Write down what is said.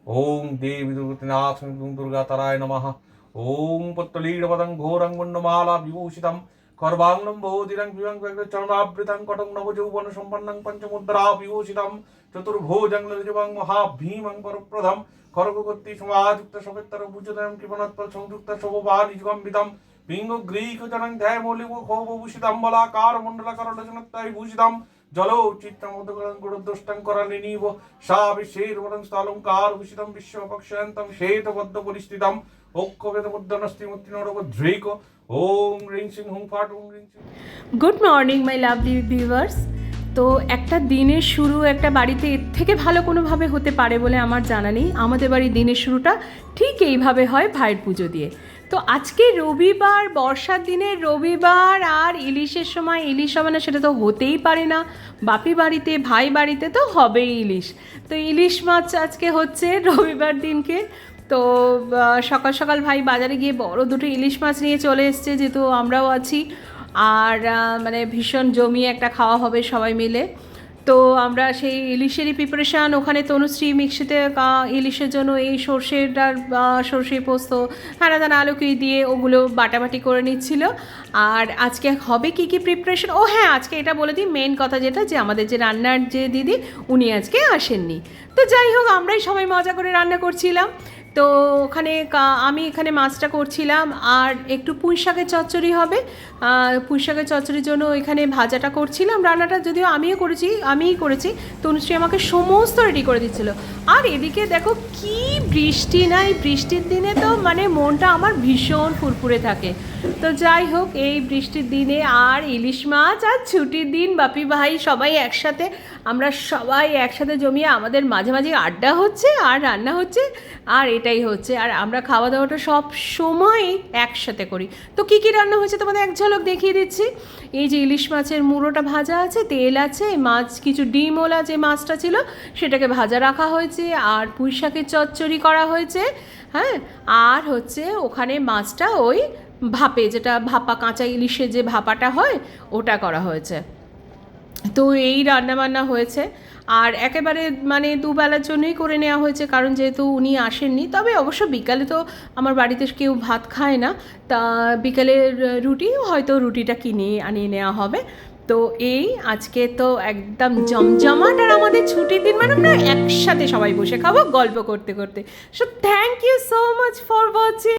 ওং দেবী দুর্গতিনাথ দুর্গাতারায় নমঃ। ওং পত্তলীড়পদং ঘোরং মুন্ডমালা বিভূষিতম করবাঙ্গম বহুদিরং বিভং চরণাবৃতং কটং নবযৌবন সম্পন্নং পঞ্চমুদ্রা বিভূষিতম চতুর্ভুজং ললিজবং মহাভীমং পরপ্রধম খড়গকর্তি সমাযুক্ত সবেত্তর ভুজতম কৃপণোৎপল সংযুক্ত শোভানিজগম্বিতম পিঙ্গ গ্রীক জনং ধ্যায় মৌলিক খোভূষিতম বলাকার মণ্ডলাকার রচনত্তায় ভূষিতম জলো চিত্তমোদকরং গুরুদুষ্টং করালিনীব সা বিশ্বের্বরং স্থলঙ্কার ভূষিতম বিশ্বপক্ষয়ন্তং শ্বেতবদ্ধ পরিস্থিতম ঐক্যবেদ মুদ্রনস্তি মুত্তিনোরবদ্রৈক ওম রিং সিং হুং ফাট ওম রিং সিং। Good morning my lovely viewers. তো একটা দিনের শুরু একটা বাড়িতে এর থেকে ভালো কোনোভাবে হতে পারে বলে আমার জানা নেই। আমাদের বাড়ির দিনের শুরুটা ঠিক এইভাবে হয়, ভাইয়ের পুজো দিয়ে। তো আজকে রবিবার, বর্ষার দিনের রবিবার, আর ইলিশের সময় ইলিশ হবে না সেটা তো হতেই পারে না। বাপি বাড়িতে, ভাই বাড়িতে তো হবেই ইলিশ। তো ইলিশ মাছ আজকে হচ্ছে রবিবার দিনকে। তো সকাল সকাল ভাই বাজারে গিয়ে বড় দুটো ইলিশ মাছ নিয়ে চলে এসছে, যেহেতু আমরাও আছি। আর মানে ভীষণ জমিয়ে একটা খাওয়া হবে সবাই মিলে। তো আমরা সেই ইলিশেরই প্রিপারেশান, ওখানে তনুশ্রী মিক্সিতে ইলিশের জন্য এই সর্ষেটার সর্ষে পোস্ত হ্যানা আলুকে দিয়ে ওগুলো বাটাবাটি করে নিচ্ছিল। আর আজকে হবে কি কি প্রিপারেশন, ও হ্যাঁ আজকে এটা বলে দিই মেন কথা যেটা, যে আমাদের যে রান্নার যে দিদি উনি আজকে আসেননি। তো যাই হোক, আমরাই সবাই মজা করে রান্না করছিলাম। তো ওখানে আমি এখানে মাছটা করছিলাম, আর একটু পুঁই শাকের চচ্চড়ি হবে। পুঁই শাকের চচ্চড়ির জন্য এখানে ভাজাটা করছিলাম। রান্নাটা যদিও আমিই করেছি, তনুশ্রী আমাকে সমস্ত রেডি করে দিচ্ছিল। আর এদিকে দেখো কি বৃষ্টি, না এই বৃষ্টির দিনে তো মানে মনটা আমার ভীষণ ফুরফুরে থাকে। তো যাই হোক, এই বৃষ্টির দিনে আর ইলিশ মাছ, আর ছুটির দিন, বাপি ভাই সবাই একসাথে, আমরা সবাই একসাথে জমিয়ে আমাদের মাঝে মাঝে আড্ডা হচ্ছে আর রান্না হচ্ছে, আর এটাই হচ্ছে। আর আমরা খাওয়া দাওয়াটা সব সময় একসাথে করি। তো কী কী রান্না হয়েছে তোমাদের এক ঝলক দেখিয়ে দিচ্ছি। এই যে ইলিশ মাছের মুড়োটা ভাজা আছে, তেল আছে, মাছ কিছু ডিমওলা যে মাছটা ছিল সেটাকে ভাজা রাখা হয়েছে, আর পুঁই শাকের চচ্চড়ি করা হয়েছে। হ্যাঁ, আর হচ্ছে ওখানে মাছটা ওই ভাপে, যেটা ভাপা কাঁচা ইলিশের যে ভাপাটা হয় ওটা করা হয়েছে। তো এই রান্নাবান্না হয়েছে। আর একেবারে মানে দুবেলার জন্যই করে নেওয়া হয়েছে, কারণ যেহেতু উনি আসেননি। তবে অবশ্য বিকালে তো আমার বাড়িতে কেউ ভাত খায় না, তা বিকালে রুটি, হয়তো রুটিটা কিনে আনিয়ে নেওয়া হবে। তো এই আজকে তো একদম জমজমাট, আর আমাদের ছুটির দিন মানে আমরা একসাথে সবাই বসে খাবো গল্প করতে করতে। So thank you so much for watching.